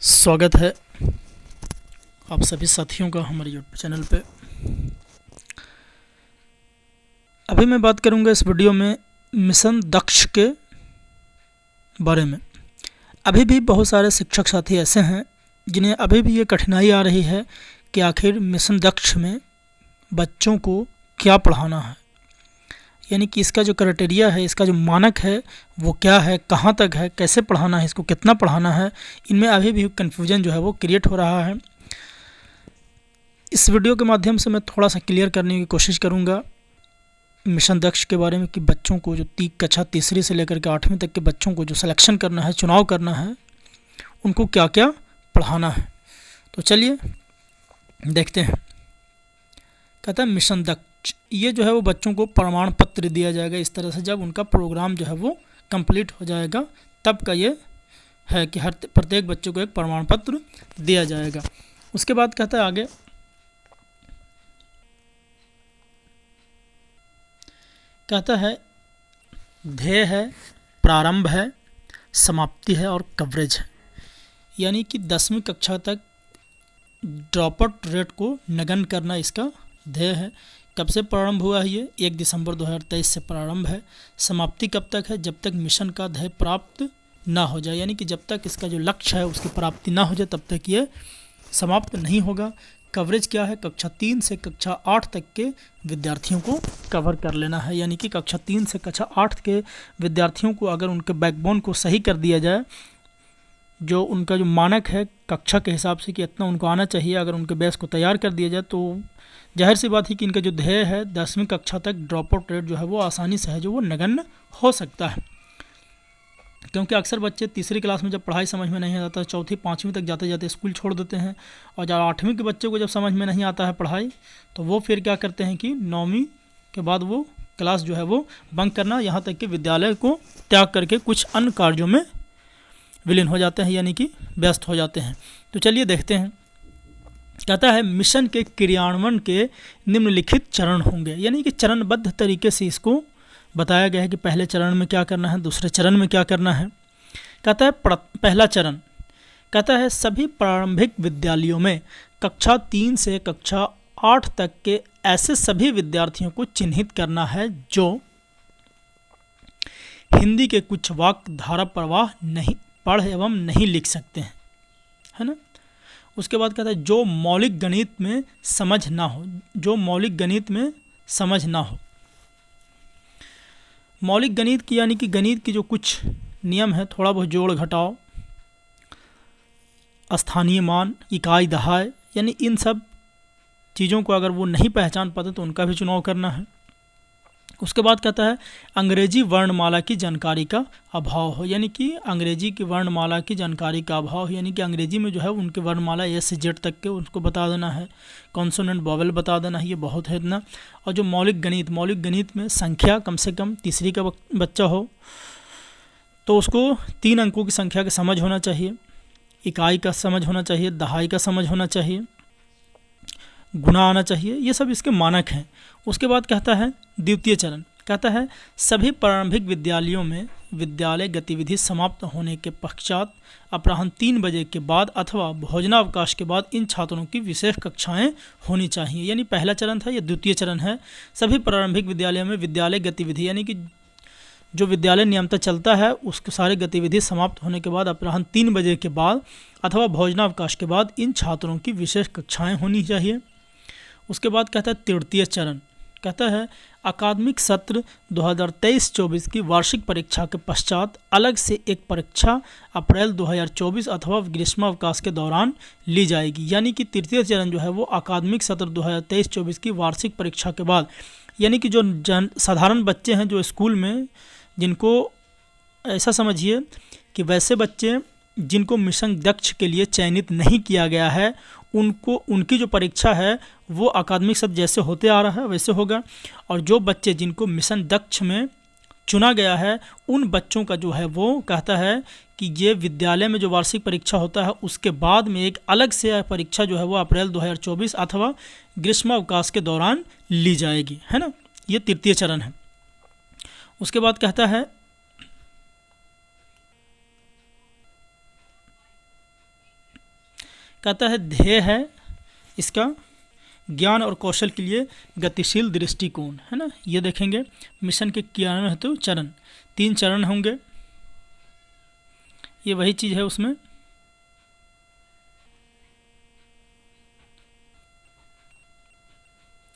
स्वागत है आप सभी साथियों का हमारे यूट्यूब चैनल पे। अभी मैं बात करूंगा इस वीडियो में मिशन दक्ष के बारे में। अभी भी बहुत सारे शिक्षक साथी ऐसे हैं जिन्हें अभी भी ये कठिनाई आ रही है कि आखिर मिशन दक्ष में बच्चों को क्या पढ़ाना है, यानी कि इसका जो क्राइटेरिया है, इसका जो मानक है वो क्या है, कहाँ तक है, कैसे पढ़ाना है, इसको कितना पढ़ाना है। इनमें अभी भी कन्फ्यूजन जो है वो क्रिएट हो रहा है। इस वीडियो के माध्यम से मैं थोड़ा सा क्लियर करने की कोशिश करूँगा मिशन दक्ष के बारे में कि बच्चों को जो कक्षा तीसरी से लेकर के 8वीं तक के बच्चों को जो सिलेक्शन करना है, चुनाव करना है, उनको क्या क्या पढ़ाना है। तो चलिए देखते हैं। कहता है मिशन दक्ष, ये जो है वो बच्चों को प्रमाण पत्र दिया जाएगा। इस तरह से जब उनका प्रोग्राम जो है वो कंप्लीट हो जाएगा तब का ये है कि हर प्रत्येक बच्चे को एक प्रमाण पत्र दिया जाएगा। उसके बाद कहता है आगे, कहता है ध्येय है, प्रारंभ है, समाप्ति है और कवरेज है। यानी कि 10वीं कक्षा तक ड्रॉप आउट रेट को नगण्य करना इसका ध्येय है। कब से प्रारंभ हुआ है? ये 1 दिसंबर 2023 से प्रारंभ है। समाप्ति कब तक है? जब तक मिशन का ध्येय प्राप्त ना हो जाए, यानी कि जब तक इसका जो लक्ष्य है उसकी प्राप्ति ना हो जाए तब तक ये समाप्त नहीं होगा। कवरेज क्या है? कक्षा 3 से कक्षा 8 तक के विद्यार्थियों को कवर कर लेना है। यानी कि कक्षा 3 से कक्षा 8 के विद्यार्थियों को अगर उनके बैकबोन को सही कर दिया जाए, जो उनका जो मानक है कक्षा के हिसाब से कि इतना उनको आना चाहिए, अगर उनके बेस को तैयार कर दिया जाए तो जाहिर सी बात है कि इनका जो ध्येय है 10वीं कक्षा तक ड्रॉप आउट रेट जो है वो आसानी से है जो वो नगण्य हो सकता है। क्योंकि अक्सर बच्चे तीसरी क्लास में जब पढ़ाई समझ में नहीं आता, चौथी 5वीं तक जाते जाते स्कूल छोड़ देते हैं, और जब 8वीं के बच्चे को जब समझ में नहीं आता है पढ़ाई तो वो फिर क्या करते हैं कि 9वीं के बाद वो क्लास जो है वो बंक करना, यहाँ तक कि विद्यालय को त्याग करके कुछ अन्य कार्यों में विलीन हो जाते हैं, यानी कि व्यस्त हो जाते हैं। तो चलिए देखते हैं। कहता है मिशन के क्रियान्वयन के निम्नलिखित चरण होंगे, यानी कि चरणबद्ध तरीके से इसको बताया गया है कि पहले चरण में क्या करना है, दूसरे चरण में क्या करना है। कहता है पहला चरण, कहता है सभी प्रारंभिक विद्यालयों में कक्षा 3 से कक्षा 8 तक के ऐसे सभी विद्यार्थियों को चिन्हित करना है जो हिंदी के कुछ वाक्य धारा प्रवाह नहीं पढ़ एवं नहीं लिख सकते हैं, है ना। उसके बाद कहता है जो मौलिक गणित में समझ ना हो, जो मौलिक गणित में समझ ना हो। मौलिक गणित की यानी कि गणित की जो कुछ नियम है, थोड़ा बहुत जोड़ घटाव, स्थानीय मान, इकाई दहाई, यानी इन सब चीज़ों को अगर वो नहीं पहचान पाते तो उनका भी चुनाव करना है। उसके बाद कहता है अंग्रेजी वर्णमाला की जानकारी का अभाव हो, यानी कि अंग्रेजी की वर्णमाला की जानकारी का अभाव, यानी कि अंग्रेजी में जो है उनके वर्णमाला ए से जेड तक के उनको बता देना है, कॉन्सोनेंट वोवेल बता देना है, ये बहुत है इतना। और जो मौलिक गणित में संख्या कम से कम तीसरी का बच्चा हो तो उसको 3 अंकों की संख्या का समझ होना चाहिए, इकाई का समझ होना चाहिए, दहाई का समझ होना चाहिए, गुणा आना चाहिए, ये सब इसके मानक हैं। उसके बाद कहता है द्वितीय चरण, कहता है सभी प्रारंभिक विद्यालयों में विद्यालय गतिविधि समाप्त होने के पश्चात अपराह्न 3 बजे के बाद अथवा भोजनावकाश के बाद इन छात्रों की विशेष कक्षाएं होनी चाहिए। यानी पहला चरण था, ये द्वितीय चरण है। सभी प्रारंभिक विद्यालयों में विद्यालय गतिविधि यानी कि जो विद्यालय नियमतः चलता है उसके सारे गतिविधि समाप्त होने के बाद अपराह्न 3 बजे के बाद अथवा भोजनावकाश के बाद इन छात्रों की विशेष कक्षाएँ होनी चाहिए। उसके बाद कहता है तृतीय चरण, कहता है अकादमिक सत्र 2023-24 की वार्षिक परीक्षा के पश्चात अलग से एक परीक्षा अप्रैल 2024 अथवा ग्रीष्मावकाश के दौरान ली जाएगी। यानी कि तृतीय चरण जो है वो अकादमिक सत्र 2023-24 की वार्षिक परीक्षा के बाद, यानी कि जो साधारण बच्चे हैं जो स्कूल में, जिनको ऐसा समझिए कि वैसे बच्चे जिनको मिशन दक्ष के लिए चयनित नहीं किया गया है, उनको उनकी जो परीक्षा है वो अकादमिक सत्र जैसे होते आ रहा है वैसे होगा। और जो बच्चे जिनको मिशन दक्ष में चुना गया है उन बच्चों का जो है वो कहता है कि ये विद्यालय में जो वार्षिक परीक्षा होता है उसके बाद में एक अलग से परीक्षा जो है वो अप्रैल 2024 अथवा ग्रीष्मावकाश के दौरान ली जाएगी, है ना। ये तृतीय चरण है। उसके बाद कहता है कहता है ध्येय है इसका ज्ञान और कौशल के लिए गतिशील दृष्टिकोण, है ना। ये देखेंगे मिशन के क्रियान्वयन हेतु चरण, 3 चरण होंगे, ये वही चीज़ है उसमें।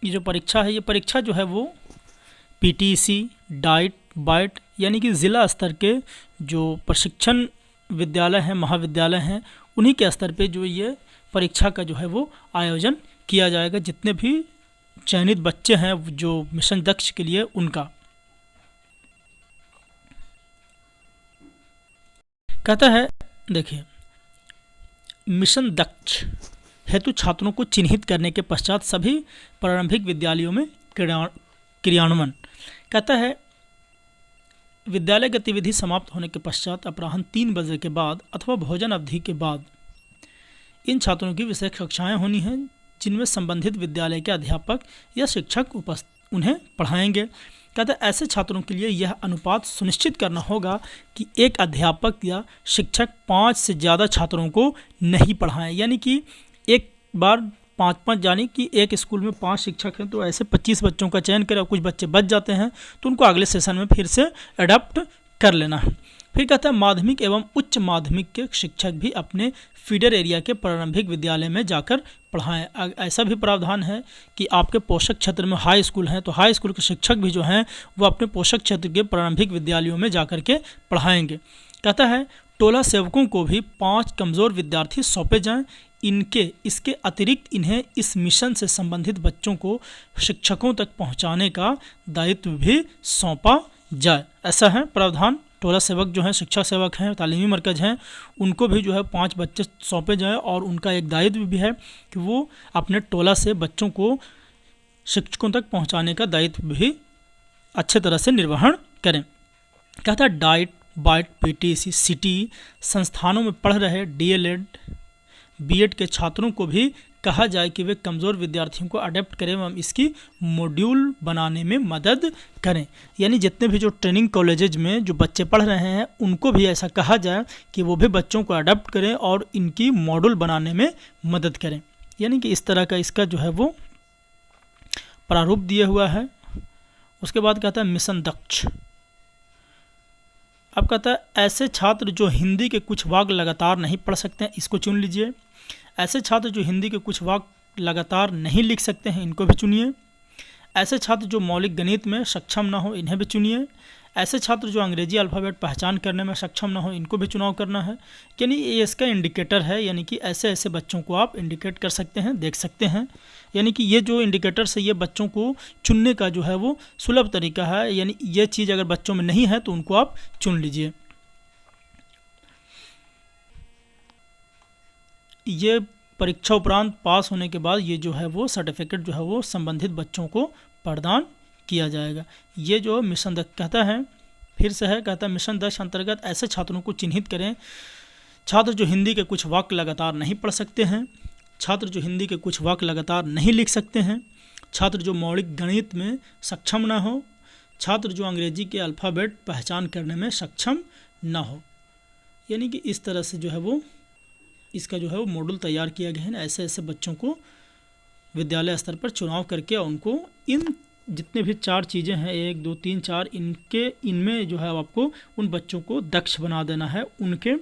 ये जो परीक्षा है, ये परीक्षा जो है वो पीटीसी, डाइट, बाइट यानी कि ज़िला स्तर के जो प्रशिक्षण विद्यालय हैं, महाविद्यालय हैं, उन्हीं के स्तर पे जो ये परीक्षा का जो है वो आयोजन किया जाएगा। जितने भी चयनित बच्चे हैं जो मिशन दक्ष के लिए, उनका कहता है देखिए, मिशन दक्ष हेतु छात्रों को चिन्हित करने के पश्चात सभी प्रारंभिक विद्यालयों में क्रियान्वयन। कहता है विद्यालय गतिविधि समाप्त होने के पश्चात अपराह्न 3 बजे के बाद अथवा भोजन अवधि के बाद इन छात्रों की विषय कक्षाएं होनी हैं, जिनमें संबंधित विद्यालय के अध्यापक या शिक्षक उन्हें पढ़ाएंगे। कहते हैं ऐसे छात्रों के लिए यह अनुपात सुनिश्चित करना होगा कि एक अध्यापक या शिक्षक 5 से ज़्यादा छात्रों को नहीं पढ़ाएं, यानी कि एक बार 5-5, यानी कि एक स्कूल में 5 शिक्षक हैं तो ऐसे 25 बच्चों का चयन करें और कुछ बच्चे बच जाते हैं तो उनको अगले सेशन में फिर से अडॉप्ट कर लेना है। फिर कहता है माध्यमिक एवं उच्च माध्यमिक के शिक्षक भी अपने फीडर एरिया के प्रारंभिक विद्यालय में जाकर पढ़ाएं। ऐसा भी प्रावधान है कि आपके पोषक क्षेत्र में हाई स्कूल हैं तो हाई स्कूल के शिक्षक भी जो हैं वो अपने पोषक क्षेत्र के प्रारंभिक विद्यालयों में जाकर के पढ़ाएंगे। कहता है टोला सेवकों को भी 5 कमज़ोर विद्यार्थी सौंपे जाएं। इसके अतिरिक्त इन्हें इस मिशन से संबंधित बच्चों को शिक्षकों तक पहुंचाने का दायित्व भी सौंपा जाए। ऐसा है प्रावधान। टोला सेवक जो हैं, शिक्षा सेवक हैं, तालीमी मरकज़ हैं, उनको भी जो है 5 बच्चे सौंपे जाएं और उनका एक दायित्व भी है कि वो अपने टोला से बच्चों को शिक्षकों तक पहुंचाने का दायित्व भी अच्छे तरह से निर्वहन करें। कहता है डाइट, बाइट, पीटीसी, सिटी संस्थानों में पढ़ रहे डीएलएड, बीएड के छात्रों को भी कहा जाए कि वे कमज़ोर विद्यार्थियों को अडेप्ट करें एवं इसकी मॉड्यूल बनाने में मदद करें। यानी जितने भी जो ट्रेनिंग कॉलेजेज में जो बच्चे पढ़ रहे हैं उनको भी ऐसा कहा जाए कि वो भी बच्चों को अडेप्ट करें और इनकी मॉड्यूल बनाने में मदद करें। यानी कि इस तरह का इसका जो है वो प्रारूप दिया हुआ है। उसके बाद कहता है मिशन दक्ष। अब कहता है ऐसे छात्र जो हिंदी के कुछ वाक्य लगातार नहीं पढ़ सकते हैं, इसको चुन लीजिए। ऐसे छात्र जो हिंदी के कुछ वाक्य लगातार नहीं लिख सकते हैं, इनको भी चुनिए। ऐसे छात्र जो मौलिक गणित में सक्षम ना हो, इन्हें भी चुनिए। ऐसे छात्र जो अंग्रेजी अल्फ़ाबेट पहचान करने में सक्षम ना हो, इनको भी चुनाव करना है। यानी ये इसका इंडिकेटर है, यानी कि ऐसे ऐसे बच्चों को आप इंडिकेट कर सकते हैं, देख सकते हैं। यानी कि ये जो इंडिकेटर से ये बच्चों को चुनने का जो है वो सुलभ तरीका है। यानी ये चीज़ अगर बच्चों में नहीं है तो उनको आप चुन लीजिए। ये परीक्षा उपरांत पास होने के बाद ये जो है वो सर्टिफिकेट जो है वो संबंधित बच्चों को प्रदान किया जाएगा। ये जो मिशन दक्ष कहता है, फिर से है, कहता है मिशन दक्ष अंतर्गत ऐसे छात्रों को चिन्हित करें। छात्र जो हिंदी के कुछ वाक्य लगातार नहीं पढ़ सकते हैं, छात्र जो हिंदी के कुछ वाक्य लगातार नहीं लिख सकते हैं, छात्र जो मौलिक गणित में सक्षम ना हो, छात्र जो अंग्रेजी के अल्फ़ाबेट पहचान करने में सक्षम ना हो। यानी कि इस तरह से जो है वो इसका जो है वो मॉडल तैयार किया गया है ना। ऐसे ऐसे बच्चों को विद्यालय स्तर पर चुनाव करके उनको इन जितने भी 4 चीज़ें हैं, 1 2 3 4, इनमें जो है आपको उन बच्चों को दक्ष बना देना है उनके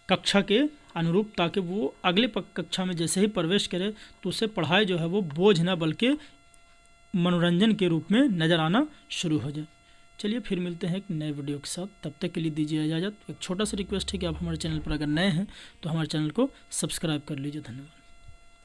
कक्षा के अनुरूप, ताकि वो अगले कक्षा में जैसे ही प्रवेश करे तो उससे पढ़ाई जो है वो बोझ ना बल्कि मनोरंजन के रूप में नज़र आना शुरू हो जाए। चलिए फिर मिलते हैं एक नए वीडियो के साथ, तब तक के लिए दीजिए इजाज़त। एक छोटा सा रिक्वेस्ट है कि आप हमारे चैनल पर अगर नए हैं तो हमारे चैनल को सब्सक्राइब कर लीजिए। धन्यवाद।